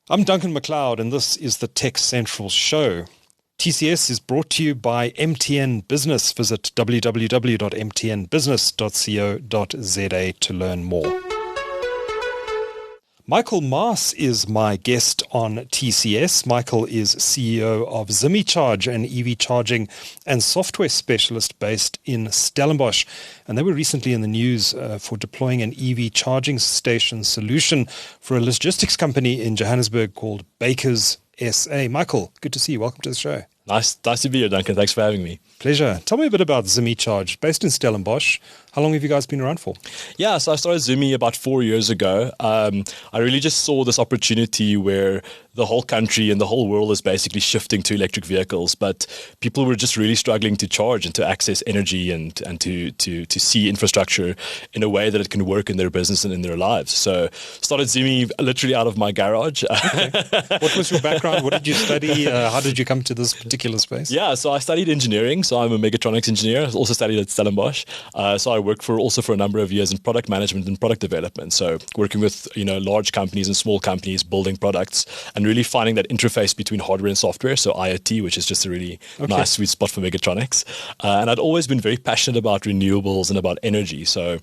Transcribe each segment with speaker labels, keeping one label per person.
Speaker 1: I'm Duncan McLeod, and this is the TechCentral Show. TCS is brought to you by MTN Business. Visit www.mtnbusiness.co.za to learn more. Michael Maas is my guest on TCS. Michael is CEO of Zimi Charge, an EV charging and software specialist based in Stellenbosch. And they were recently in the news for deploying an EV charging station solution for a logistics company in Johannesburg called Bakers SA. Michael, good to see you. Welcome to the show.
Speaker 2: Nice to be here, Duncan. Thanks for having me.
Speaker 1: Pleasure. Tell me a bit about Zimi Charge, based in Stellenbosch. How long have you guys been around for?
Speaker 2: Yeah, so I started Zimi about 4 years ago. I really just saw this opportunity where the whole country and the whole world is basically shifting to electric vehicles, but people were just really struggling to charge and to access energy and to see infrastructure in a way that it can work in their business and in their lives. So started Zimi literally out of my garage.
Speaker 1: Okay. What was your background? What did you study? How did you come to this particular space?
Speaker 2: Yeah, so I studied engineering. So I'm a mechatronics engineer. I also studied at Stellenbosch. So I worked for a number of years in product management and product development. So working with large companies and small companies, building products, and really finding that interface between hardware and software. So IoT, which is just a really nice sweet spot for mechatronics. And I'd always been very passionate about renewables and about energy. So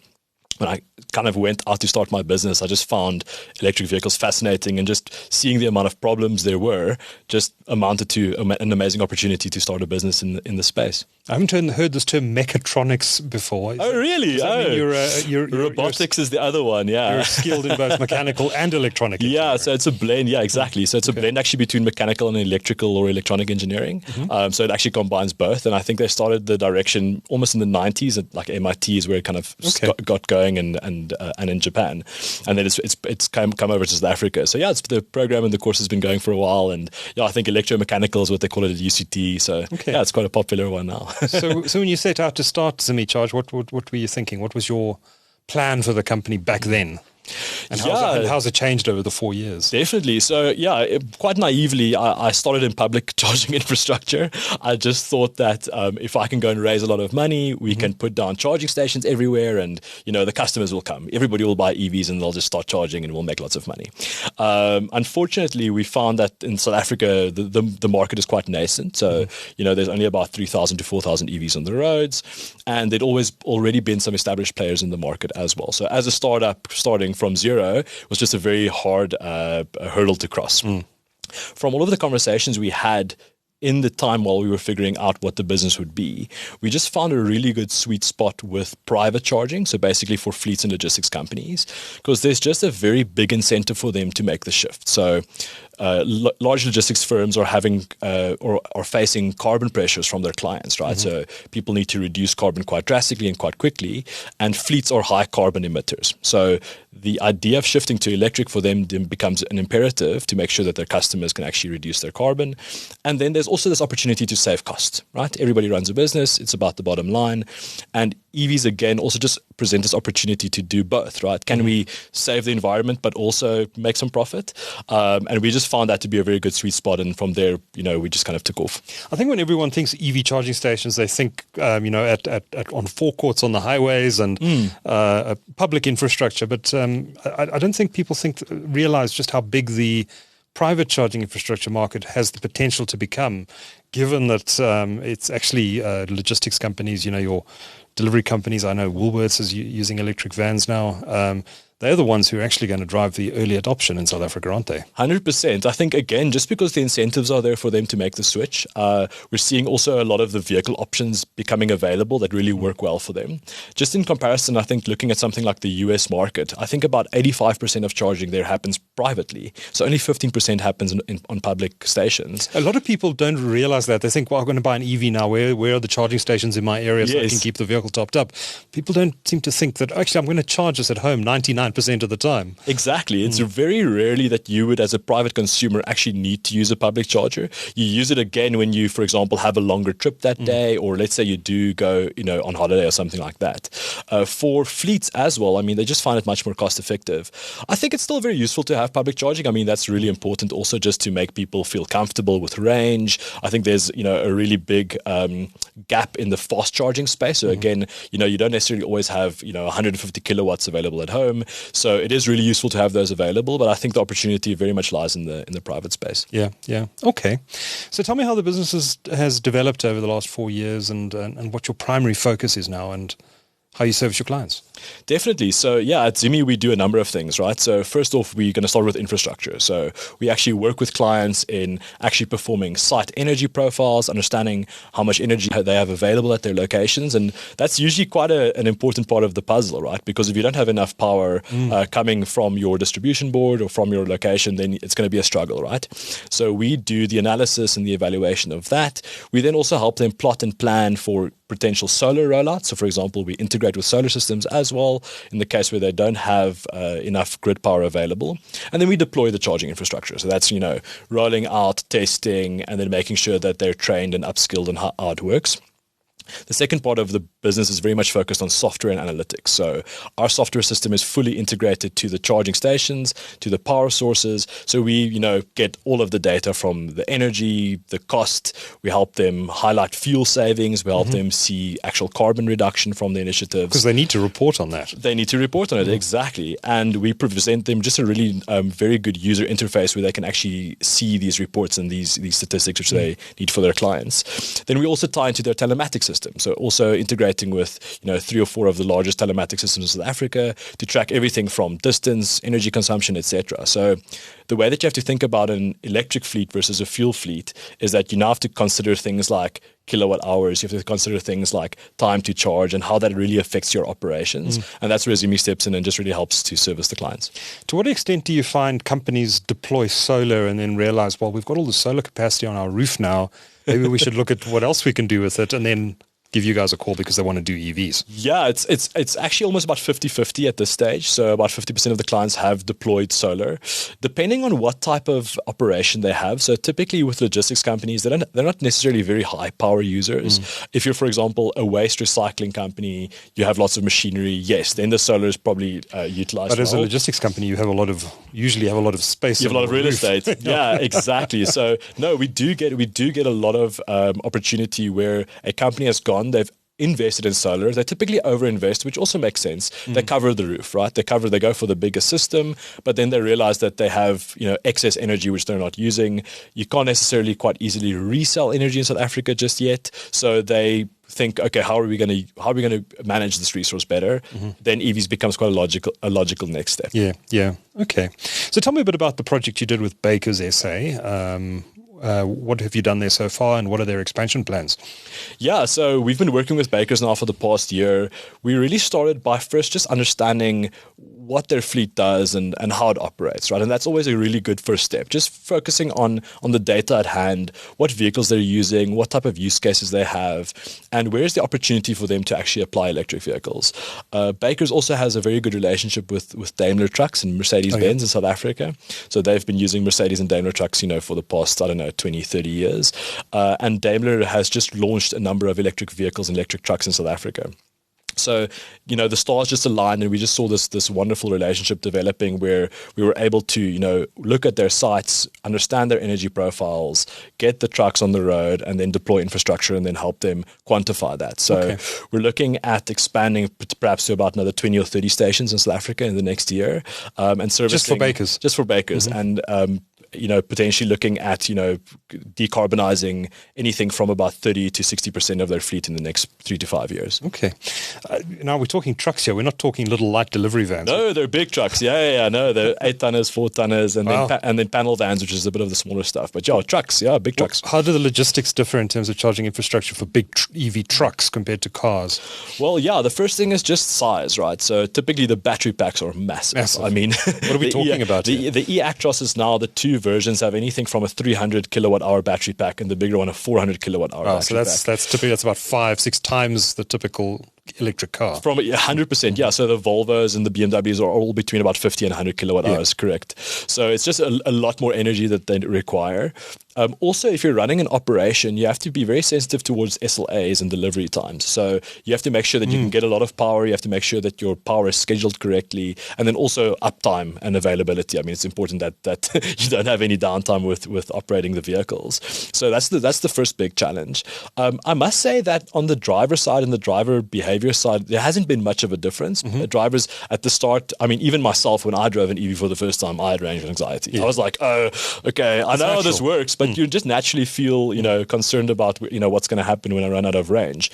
Speaker 2: when I kind of went out to start my business, I just found electric vehicles fascinating, and just seeing the amount of problems there were just amounted to an amazing opportunity to start a business in the space.
Speaker 1: I haven't heard this term mechatronics before.
Speaker 2: Really?
Speaker 1: You're
Speaker 2: robotics is the other one, yeah.
Speaker 1: You're skilled in both mechanical and electronic engineering.
Speaker 2: Yeah, so it's a blend, yeah, exactly. So it's a blend actually between mechanical and electrical or electronic engineering. Mm-hmm. So it actually combines both, and I think they started the direction almost in the 90s, at like MIT is where it kind of got going, and in Japan. And then it's come over to South Africa. So yeah, the program and the course has been going for a while, and yeah, I think electromechanical is what they call it at UCT. So yeah, it's quite a popular one now.
Speaker 1: So when you set out to start Zimi Charge, what were you thinking? What was your plan for the company back then? And how's it changed over the 4 years?
Speaker 2: Definitely. So yeah, quite naively, I started in public charging infrastructure. I just thought that if I can go and raise a lot of money, we can put down charging stations everywhere, and the customers will come. Everybody will buy EVs and they'll just start charging, and we'll make lots of money. Unfortunately, we found that in South Africa, the market is quite nascent. So there's only about 3,000 to 4,000 EVs on the roads, and there'd already been some established players in the market as well. So as a startup starting from zero was just a very hard hurdle to cross. From all of the conversations we had in the time while we were figuring out what the business would be, we just found a really good sweet spot with private charging, so basically for fleets and logistics companies, because there's just a very big incentive for them to make the shift. So large logistics firms are having or are facing carbon pressures from their clients, right? So people need to reduce carbon quite drastically and quite quickly, and fleets are high carbon emitters. So the idea of shifting to electric for them then becomes an imperative to make sure that their customers can actually reduce their carbon. And then there's also this opportunity to save costs, right? Everybody runs a business. It's about the bottom line. And EVs, again, also just present this opportunity to do both, right? Can we save the environment but also make some profit? And we just found that to be a very good sweet spot. And from there, we just kind of took off.
Speaker 1: I think when everyone thinks EV charging stations, they think, on forecourts on the highways and public infrastructure. But I don't think people realize just how big the private charging infrastructure market has the potential to become, given that it's actually logistics companies, your delivery companies. I know Woolworths is using electric vans now. They're the ones who are actually going to drive the early adoption in South Africa, aren't they?
Speaker 2: 100%. I think, again, just because the incentives are there for them to make the switch, we're seeing also a lot of the vehicle options becoming available that really work well for them. Just in comparison, I think looking at something like the US market, I think about 85% of charging there happens privately. So only 15% happens on public stations.
Speaker 1: A lot of people don't realize that. They think, well, I'm going to buy an EV now. Where are the charging stations in my area so I can keep the vehicle topped up? People don't seem to think that, actually, I'm going to charge this at home 99% of the time.
Speaker 2: Exactly. It's very rarely that you would, as a private consumer, actually need to use a public charger. You use it again when you, for example, have a longer trip that day, or let's say you do go, on holiday or something like that. For fleets as well, I mean, they just find it much more cost effective. I think it's still very useful to have public charging. I mean, that's really important also just to make people feel comfortable with range. I think there's, a really big gap in the fast charging space. So again, you don't necessarily always have, 150 kilowatts available at home. So it is really useful to have those available, but I think the opportunity very much lies in the private space.
Speaker 1: Yeah. Okay. So tell me how the business has developed over the last 4 years and what your primary focus is now and how you service your clients.
Speaker 2: Definitely. So yeah, at Zimi, we do a number of things, right? So first off, we're going to start with infrastructure. So we actually work with clients in actually performing site energy profiles, understanding how much energy they have available at their locations. And that's usually quite an important part of the puzzle, right? Because if you don't have enough power coming from your distribution board or from your location, then it's going to be a struggle, right? So we do the analysis and the evaluation of that. We then also help them plot and plan for potential solar rollouts. So for example, we integrate with solar systems as well in the case where they don't have enough grid power available. And then we deploy the charging infrastructure. So that's, rolling out, testing, and then making sure that they're trained and upskilled in how it works. The second part of the business is very much focused on software and analytics. So our software system is fully integrated to the charging stations, to the power sources. So we, get all of the data from the energy, the cost. We help them highlight fuel savings. We help them see actual carbon reduction from the initiatives.
Speaker 1: Because they need to report on that.
Speaker 2: They need to report on it, exactly. And we present them just a really very good user interface where they can actually see these reports and these statistics which they need for their clients. Then we also tie into their telematics system. So also integrating with 3 or 4 of the largest telematics systems in South Africa to track everything from distance, energy consumption, etc. So the way that you have to think about an electric fleet versus a fuel fleet is that you now have to consider things like kilowatt hours. You have to consider things like time to charge and how that really affects your operations. And that's where Zimi steps in and just really helps to service the clients.
Speaker 1: To what extent do you find companies deploy solar and then realize, well, we've got all the solar capacity on our roof now, maybe we should look at what else we can do with it, and then give you guys a call because they want to do EVs?
Speaker 2: Yeah, it's actually almost about 50-50 at this stage. So about 50% of the clients have deployed solar, depending on what type of operation they have. So typically with logistics companies, they're not necessarily very high power users. If you're, for example, a waste recycling company, you have lots of machinery, yes, then the solar is probably utilized.
Speaker 1: But as a logistics company, you usually have a lot of space.
Speaker 2: You have a lot of real estate. Yeah, exactly. So no, we do get a lot of opportunity where a company has gone, they've invested in solar. They typically overinvest, which also makes sense. They cover the roof, right? They go for the bigger system, but then they realize that they have, excess energy which they're not using. You can't necessarily quite easily resell energy in South Africa just yet. So they think, okay, how are we going to manage this resource better? Then EVs becomes quite a logical next step.
Speaker 1: Yeah. Okay. So tell me a bit about the project you did with Bakers SA. What have you done there so far, and what are their expansion plans?
Speaker 2: Yeah, so we've been working with Bakers now for the past year. We really started by first just understanding what their fleet does and how it operates, right? And that's always a really good first step. Just focusing on the data at hand, what vehicles they're using, what type of use cases they have, and where's the opportunity for them to actually apply electric vehicles. Bakers also has a very good relationship with Daimler Trucks and Mercedes-Benz in South Africa. So they've been using Mercedes and Daimler Trucks, for the past, 20, 30 years. And Daimler has just launched a number of electric vehicles and electric trucks in South Africa. So, the stars just aligned, and we just saw this wonderful relationship developing where we were able to, look at their sites, understand their energy profiles, get the trucks on the road, and then deploy infrastructure and then help them quantify that. So we're looking at expanding perhaps to about another 20 or 30 stations in South Africa in the next year. And servicing Just for Bakers. And, potentially looking at, decarbonizing anything from about 30 to 60% of their fleet in the next 3 to 5 years.
Speaker 1: Okay. Now we're talking trucks here. We're not talking little light delivery vans.
Speaker 2: No, they're big trucks. Yeah. No, they're 8-tonners, 4-tonners, and then panel vans, which is a bit of the smaller stuff. But trucks. Yeah, big trucks.
Speaker 1: How do the logistics differ in terms of charging infrastructure for big EV trucks compared to cars?
Speaker 2: Well, yeah, the first thing is just size, right? So typically the battery packs are massive. I mean,
Speaker 1: what are we talking about here?
Speaker 2: The e-Actros is now the two versions have anything from a 300 kilowatt hour battery pack and the bigger one a 400 kilowatt hour battery pack.
Speaker 1: So that's typically about 5-6 times the typical electric car.
Speaker 2: From 100%, yeah. So the Volvos and the BMWs are all between about 50 and 100 kilowatt hours, correct. So it's just a lot more energy that they require. Also, if you're running an operation, you have to be very sensitive towards SLAs and delivery times. So you have to make sure that you can get a lot of power. You have to make sure that your power is scheduled correctly, and then also uptime and availability. I mean, it's important that you don't have any downtime with operating the vehicles. So that's the first big challenge. I must say that on the driver side and the driver behavior behavior side, there hasn't been much of a difference. Drivers at the start, I mean, even myself, when I drove an EV for the first time, I had range anxiety. Yeah. I was like, oh, okay, I know how this works, but you just naturally feel, concerned about, what's going to happen when I run out of range.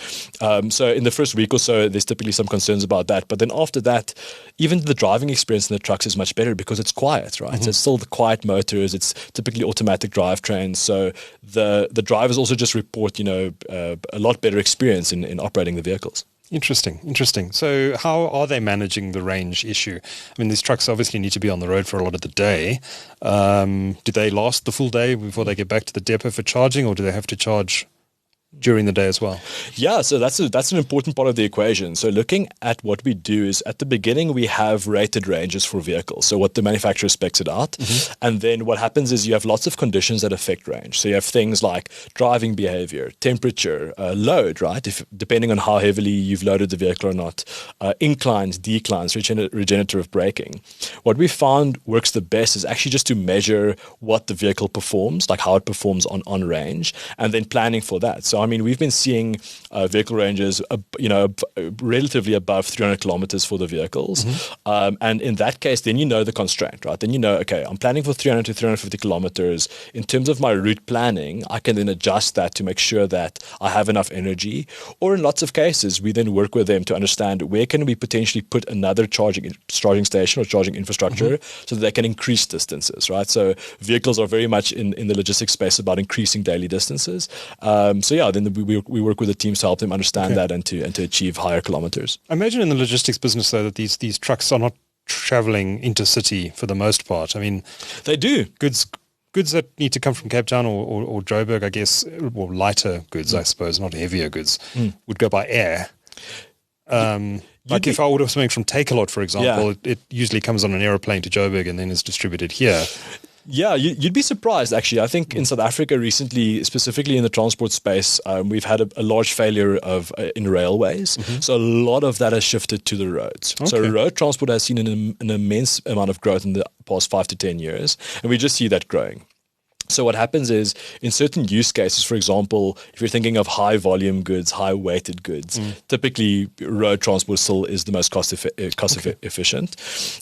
Speaker 2: So in the first week or so, there's typically some concerns about that. But then after that, even the driving experience in the trucks is much better because it's quiet, right? So it's still the quiet motors. It's typically automatic drivetrains. So the drivers also just report, a lot better experience in operating the vehicles.
Speaker 1: Interesting. So how are they managing the range issue? I mean, these trucks obviously need to be on the road for a lot of the day. Do they last the full day before they get back to the depot for charging, or do they have to charge during the day as well?
Speaker 2: Yeah, so that's an important part of the equation. So looking at what we do is at the beginning we have rated ranges for vehicles. So what the manufacturer specs it out. And then what happens is you have lots of conditions that affect range. So you have things like driving behavior, temperature, load, right? Depending on how heavily you've loaded the vehicle or not, inclines, declines, regenerative braking. What we found works the best is actually just to measure what the vehicle performs, like how it performs on range, and then planning for that. So I mean, we've been seeing vehicle ranges, relatively above 300 kilometers for the vehicles. And in that case, then the constraint, right? Then okay, I'm planning for 300 to 350 kilometers. In terms of my route planning, I can then adjust that to make sure that I have enough energy. Or in lots of cases, we then work with them to understand where can we potentially put another charging station or charging infrastructure so that they can increase distances, right? So vehicles are very much in the logistics space about increasing daily distances. Then we work with the teams to help them understand that and to achieve higher kilometers.
Speaker 1: I imagine in the logistics business, though, that these trucks are not traveling intercity for the most part. I mean,
Speaker 2: they do.
Speaker 1: Goods that need to come from Cape Town or Joburg, I guess, or lighter goods, I suppose, not heavier goods, would go by air. Like if I order something from Takealot, for example, it usually comes on an aeroplane to Joburg and then is distributed here.
Speaker 2: Yeah, you'd be surprised, actually. I think in South Africa recently, specifically in the transport space, we've had a large failure in railways. So a lot of that has shifted to the roads. Okay. So road transport has seen an immense amount of growth in the past 5 to 10 years, and we just see that growing. So what happens is in certain use cases, for example, if you're thinking of high volume goods, high weighted goods, typically road transport still is the most cost efficient.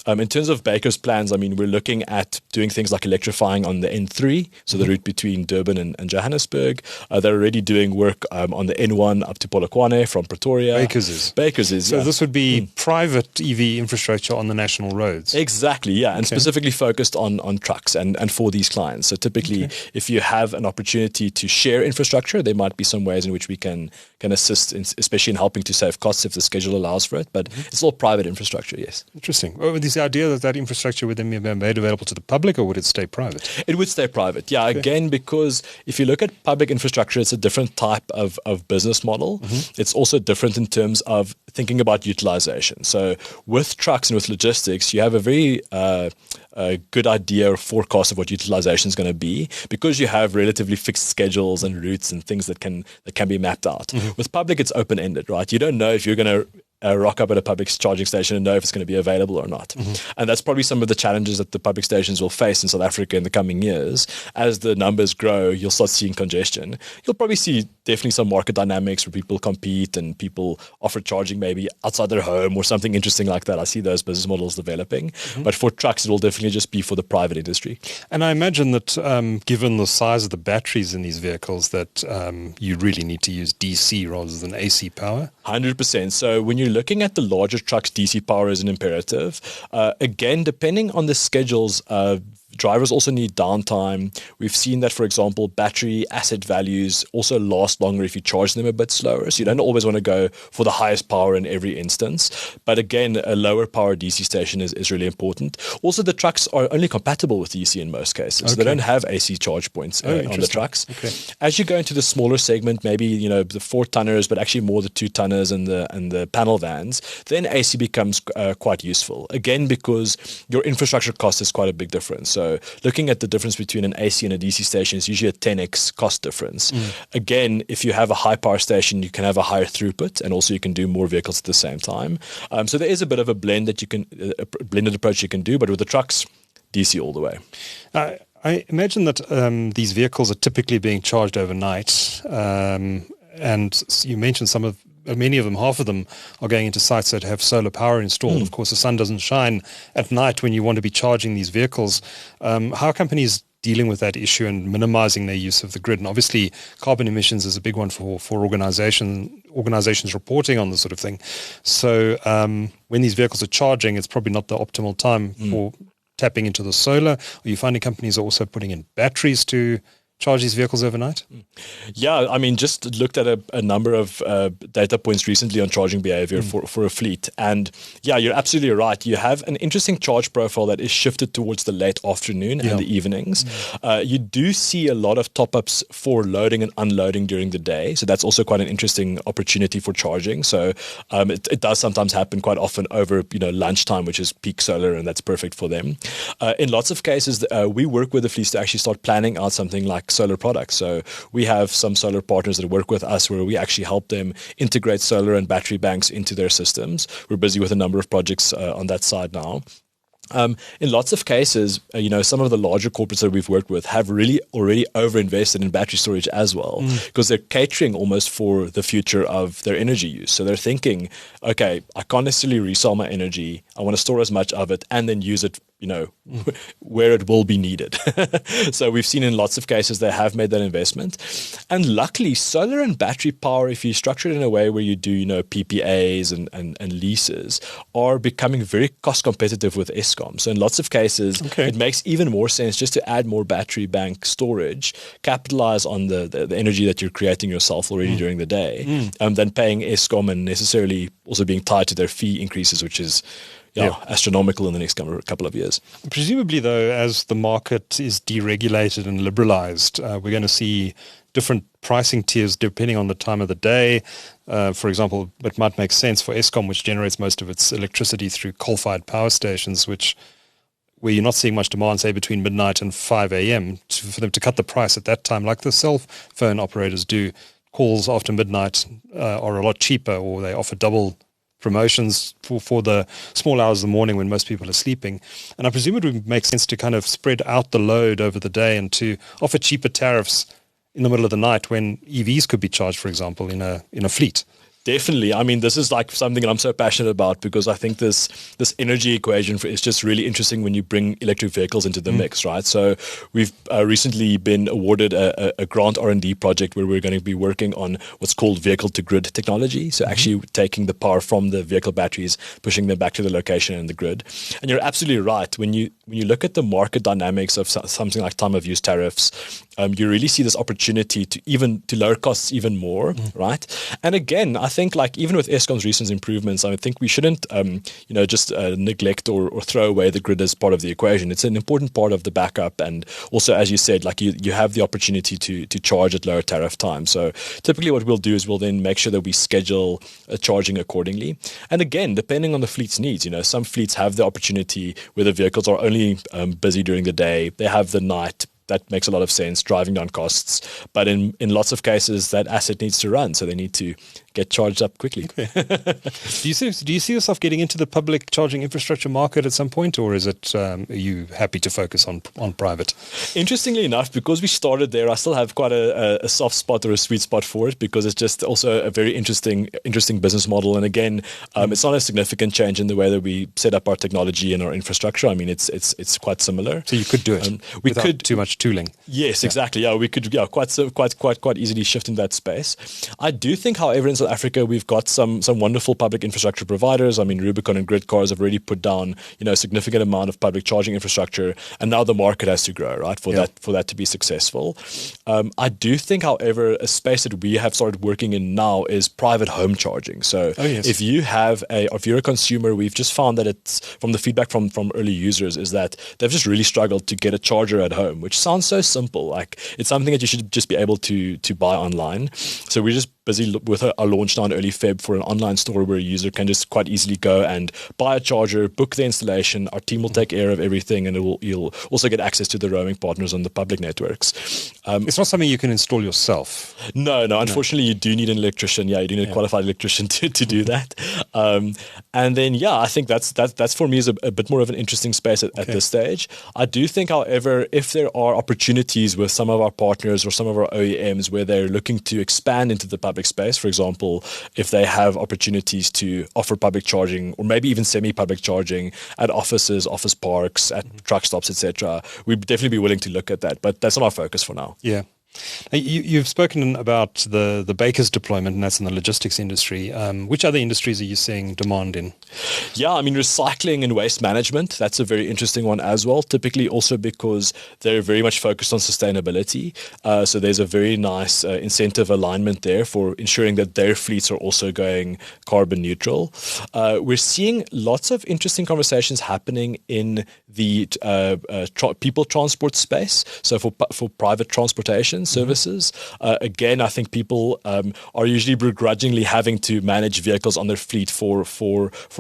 Speaker 2: In terms of Baker's plans, I mean, we're looking at doing things like electrifying on the N3, so the route between Durban and Johannesburg. They're already doing work on the N1 up to Polokwane from Pretoria.
Speaker 1: Baker's is. So this would be private EV infrastructure on the national roads.
Speaker 2: Exactly, yeah, and specifically focused on trucks and for these clients. So typically, if you have an opportunity to share infrastructure, there might be some ways in which we can assist, especially in helping to save costs if the schedule allows for it. But it's all private infrastructure, yes.
Speaker 1: Interesting. Well, is the idea that infrastructure would then be made available to the public, or would it stay private?
Speaker 2: It would stay private, yeah. Okay. Again, because if you look at public infrastructure, it's a different type of business model. It's also different in terms of thinking about utilization. So with trucks and with logistics, you have a very a good idea or forecast of what utilization is going to be because you have relatively fixed schedules and routes and things that can be mapped out. With public, it's open-ended, right? You don't know if you're going to rock up at a public charging station and know if it's going to be available or not. And that's probably some of the challenges that the public stations will face in South Africa in the coming years. As the numbers grow, you'll start seeing congestion. You'll probably see definitely some market dynamics where people compete and people offer charging maybe outside their home or something interesting like that. I see those business models developing. But for trucks, it will definitely just be for the private industry.
Speaker 1: And I imagine that given the size of the batteries in these vehicles, that you really need to use DC rather than AC power?
Speaker 2: 100%. So when you're looking at the larger trucks, DC power is an imperative. Again, depending on the schedules, drivers also need downtime. We've seen that, for example, battery asset values also last longer if you charge them a bit slower. So you don't always want to go for the highest power in every instance. But again, a lower power DC station is really important. Also, the trucks are only compatible with DC in most cases. So they don't have AC charge points on the trucks. As you go into the smaller segment, maybe the 4-tonners, but actually more the 2-tonners and the panel vans, then AC becomes quite useful. Again, because your infrastructure cost is quite a big difference. So looking at the difference between an AC and a DC station is usually a 10x cost difference. Again, if you have a high power station, you can have a higher throughput, and also you can do more vehicles at the same time. So there is a bit of a blend that a blended approach you can do, but with the trucks, DC all the way.
Speaker 1: I imagine that these vehicles are typically being charged overnight, and you mentioned some of many of them, half of them, are going into sites that have solar power installed. Of course, the sun doesn't shine at night when you want to be charging these vehicles. How are companies dealing with that issue and minimizing their use of the grid? And obviously, carbon emissions is a big one for organizations reporting on this sort of thing. So when these vehicles are charging, it's probably not the optimal time for tapping into the solar. Are you finding companies are also putting in batteries to charge these vehicles overnight?
Speaker 2: Yeah, I mean, just looked at a number of data points recently on charging behavior for a fleet. And yeah, you're absolutely right. You have an interesting charge profile that is shifted towards the late afternoon and the evenings. You do see a lot of top-ups for loading and unloading during the day. So that's also quite an interesting opportunity for charging. So it does sometimes happen quite often over lunchtime, which is peak solar, and that's perfect for them. In lots of cases, we work with the fleets to actually start planning out something like solar products. So we have some solar partners that work with us where we actually help them integrate solar and battery banks into their systems. We're busy with a number of projects on that side now. In lots of cases, some of the larger corporates that we've worked with have really already overinvested in battery storage as well, because they're catering almost for the future of their energy use. So they're thinking, okay, I can't necessarily resell my energy. I want to store as much of it and then use it where it will be needed. So we've seen in lots of cases they have made that investment. And luckily, solar and battery power, if you structure it in a way where you do, PPAs and leases, are becoming very cost competitive with Eskom. So in lots of cases, it makes even more sense just to add more battery bank storage, capitalize on the energy that you're creating yourself already during the day, than paying Eskom and necessarily also being tied to their fee increases, which is astronomical in the next couple of years.
Speaker 1: Presumably, though, as the market is deregulated and liberalized, we're going to see different pricing tiers depending on the time of the day. For example, it might make sense for Eskom, which generates most of its electricity through coal-fired power stations, where you're not seeing much demand, say, between midnight and 5 a.m., for them to cut the price at that time, like the cell phone operators do. Calls after midnight are a lot cheaper, or they offer double promotions for the small hours of the morning when most people are sleeping. And I presume it would make sense to kind of spread out the load over the day and to offer cheaper tariffs in the middle of the night when EVs could be charged, for example, in a fleet.
Speaker 2: Definitely. I mean, this is like something that I'm so passionate about, because I think this energy equation is just really interesting when you bring electric vehicles into the mix, right? So we've recently been awarded a grant R&D project where we're going to be working on what's called vehicle-to-grid technology. So actually taking the power from the vehicle batteries, pushing them back to the location in the grid. And you're absolutely right. When you look at the market dynamics of something like time-of-use tariffs, you really see this opportunity to lower costs even more, right? And again, I think even with Eskom's recent improvements, I think we shouldn't just neglect or throw away the grid as part of the equation. It's an important part of the backup, and also, as you said, you have the opportunity to charge at lower tariff time. So typically what we'll do is we'll then make sure that we schedule charging accordingly. And again, depending on the fleet's needs, some fleets have the opportunity where the vehicles are only busy during the day. They have the night. That makes a lot of sense, driving down costs. But in lots of cases, that asset needs to run, so they need to get charged up quickly.
Speaker 1: Do you see yourself getting into the public charging infrastructure market at some point, or is it are you happy to focus on private?
Speaker 2: Interestingly enough, because we started there, I still have quite a soft spot or a sweet spot for it, because it's just also a very interesting business model. And again, it's not a significant change in the way that we set up our technology and our infrastructure. I mean, it's quite similar.
Speaker 1: So you could do it without too much tooling.
Speaker 2: Yes, exactly. Yeah, we could quite easily shift in that space. I do think, however, in South Africa, we've got some wonderful public infrastructure providers. I mean, Rubicon and Gridcars have already put down a significant amount of public charging infrastructure, and now the market has to grow, right, for that to be successful. I do think, however, a space that we have started working in now is private home charging. So if you're a consumer, we've just found that it's from the feedback from early users is that they've just really struggled to get a charger at home, which sounds so simple. Like, it's something that you should just be able to buy online. So we're just busy with a launch now in early Feb for an online store where a user can just quite easily go and buy a charger, book the installation. Our team will take care of everything, and you'll also get access to the roaming partners on the public networks.
Speaker 1: It's not something you can install yourself.
Speaker 2: No. Unfortunately, you do need an electrician. Yeah, you do need a qualified electrician to do that. And then, I think that's for me is a bit more of an interesting space at this stage. I do think, however, if there are opportunities with some of our partners or some of our OEMs where they're looking to expand into the public public space. For example, if they have opportunities to offer public charging or maybe even semi-public charging at offices, office parks, at truck stops, etc., we'd definitely be willing to look at that. But that's not our focus for now.
Speaker 1: Yeah. Now, you've spoken about the Baker's deployment, and that's in the logistics industry. Which other industries are you seeing demand in?
Speaker 2: Yeah, I mean, recycling and waste management, that's a very interesting one as well, typically also because they're very much focused on sustainability. So there's a very nice incentive alignment there for ensuring that their fleets are also going carbon neutral. We're seeing lots of interesting conversations happening in the people transport space, so for private transportation services. Again, I think people are usually begrudgingly having to manage vehicles on their fleet for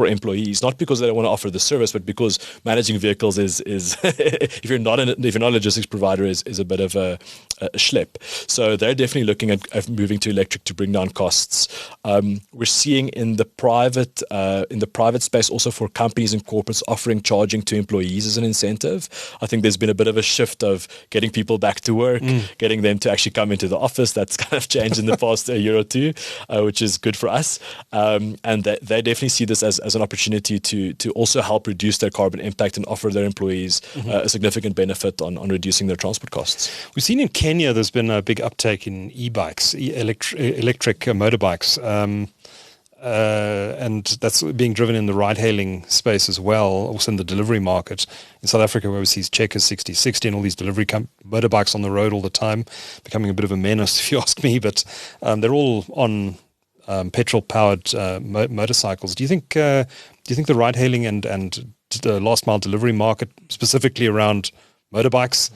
Speaker 2: employees, not because they don't want to offer the service, but because managing vehicles is if you're not a logistics provider is a bit of a schlep. So they're definitely looking at moving to electric to bring down costs. We're seeing in the private space also for companies and corporates offering charging to employees as an incentive. I think there's been a bit of a shift of getting people back to work, getting them to actually come into the office. That's kind of changed in the past year or two, which is good for us. And they definitely see this as an opportunity to also help reduce their carbon impact and offer their employees a significant benefit on reducing their transport costs.
Speaker 1: We've seen in Kenya there's been a big uptake in e-bikes, electric motorbikes. And that's being driven in the ride-hailing space as well, also in the delivery market. In South Africa, where we see Checkers 6060 and all these delivery motorbikes on the road all the time, becoming a bit of a menace, if you ask me. But they're all on petrol-powered motorcycles. Do you think the ride-hailing and the last-mile delivery market, specifically around motorbikes,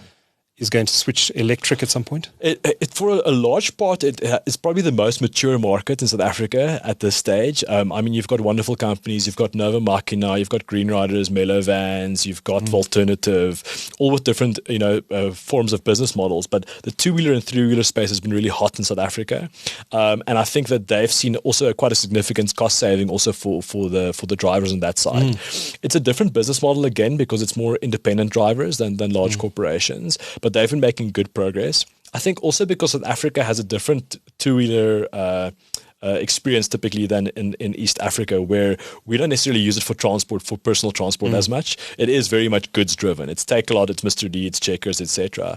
Speaker 1: is going to switch electric at some point?
Speaker 2: For a large part, it's probably the most mature market in South Africa at this stage. I mean, you've got wonderful companies. You've got Nova Machina, you've got Green Riders, Mellow Vans, you've got Volternative, all with different forms of business models. But the two-wheeler and three-wheeler space has been really hot in South Africa, and I think that they've seen also quite a significant cost saving also for the drivers on that side. It's a different business model again because it's more independent drivers than large corporations. But they've been making good progress. I think also because South Africa has a different two-wheeler experience typically than in East Africa, where we don't necessarily use it for personal transport as much. It is very much goods driven. It's Takealot, it's Mr. D, it's Checkers, etc.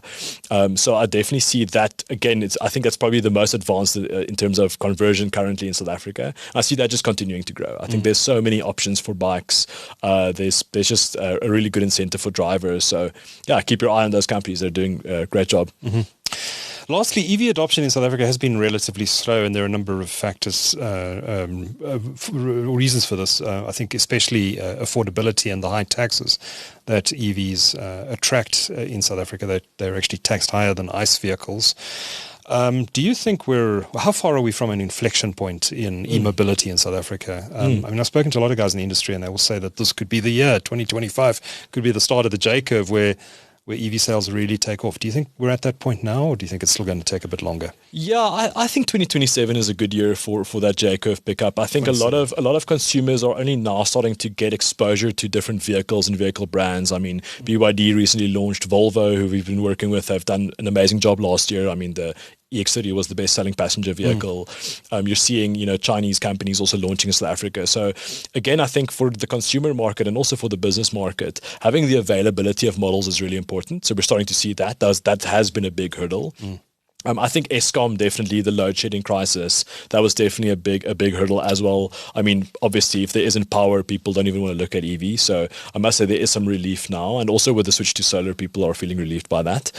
Speaker 2: So I definitely see that again. I think that's probably the most advanced in terms of conversion currently in South Africa. I see that just continuing to grow. I think there's so many options for bikes. There's just a really good incentive for drivers. So yeah, keep your eye on those companies. They're doing a great job.
Speaker 1: Lastly, EV adoption in South Africa has been relatively slow, and there are a number of factors, reasons for this. I think especially affordability and the high taxes that EVs attract in South Africa. That they're actually taxed higher than ICE vehicles. Do you think how far are we from an inflection point in e-mobility in South Africa? I mean, I've spoken to a lot of guys in the industry, and they will say that this could be the year, 2025, could be the start of the J-curve where EV sales really take off. Do you think we're at that point now, or do you think it's still going to take a bit longer?
Speaker 2: Yeah, I think 2027 is a good year for that J-curve pickup. I think a lot of consumers are only now starting to get exposure to different vehicles and vehicle brands. I mean, BYD recently launched. Volvo, who we've been working with, have done an amazing job last year. I mean, the EX30 was the best-selling passenger vehicle. You're seeing, Chinese companies also launching in South Africa. So, again, I think for the consumer market and also for the business market, having the availability of models is really important. So we're starting to see that. That has been a big hurdle. I think Eskom, definitely the load shedding crisis, that was definitely a big hurdle as well. I mean, obviously, if there isn't power, people don't even want to look at EV. So I must say there is some relief now. And also with the switch to solar, people are feeling relieved by that.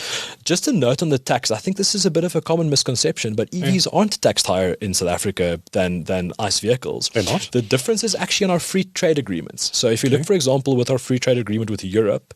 Speaker 2: Just a note on the tax. I think this is a bit of a common misconception, but EVs aren't taxed higher in South Africa than ICE vehicles.
Speaker 1: They're not?
Speaker 2: The difference is actually on our free trade agreements. So if you look, for example, with our free trade agreement with Europe,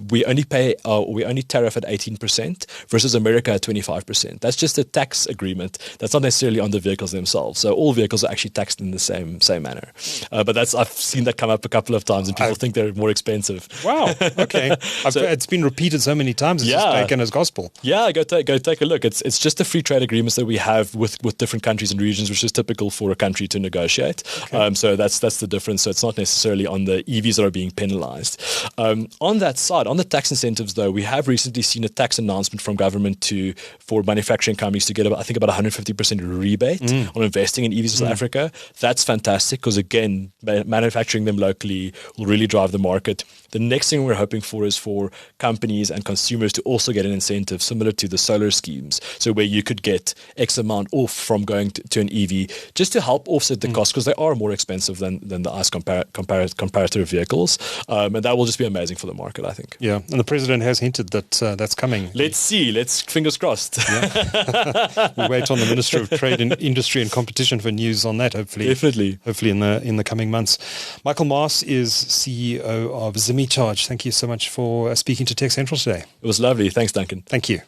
Speaker 2: we only tariff at 18% versus America at 25%. That's just a tax agreement. That's not necessarily on the vehicles themselves. So all vehicles are actually taxed in the same manner. But I've seen that come up a couple of times, and people think they're more expensive.
Speaker 1: Wow. Okay. It's been repeated so many times. It's just taken as gospel.
Speaker 2: Yeah. Go take a look. It's just the free trade agreements that we have with different countries and regions, which is typical for a country to negotiate. Okay. So that's the difference. So it's not necessarily on the EVs that are being penalized. On that side, on the tax incentives, though, we have recently seen a tax announcement from government for manufacturers manufacturing companies to get about 150% rebate on investing in EVs in South Africa. That's fantastic because, again, manufacturing them locally will really drive the market. The next thing we're hoping for is for companies and consumers to also get an incentive similar to the solar schemes. So where you could get X amount off from going to an EV just to help offset the cost, because they are more expensive than the ICE comparative vehicles. And that will just be amazing for the market, I think.
Speaker 1: Yeah, and the president has hinted that that's coming.
Speaker 2: Let's see. Fingers crossed.
Speaker 1: Yeah. We wait on the Minister of Trade and Industry and Competition for news on that, hopefully.
Speaker 2: Definitely.
Speaker 1: Hopefully in the coming months. Michael Maas is CEO of Zimi Charge. Thank you so much for speaking to TechCentral today.
Speaker 2: It was lovely. Thanks, Duncan.
Speaker 1: Thank you.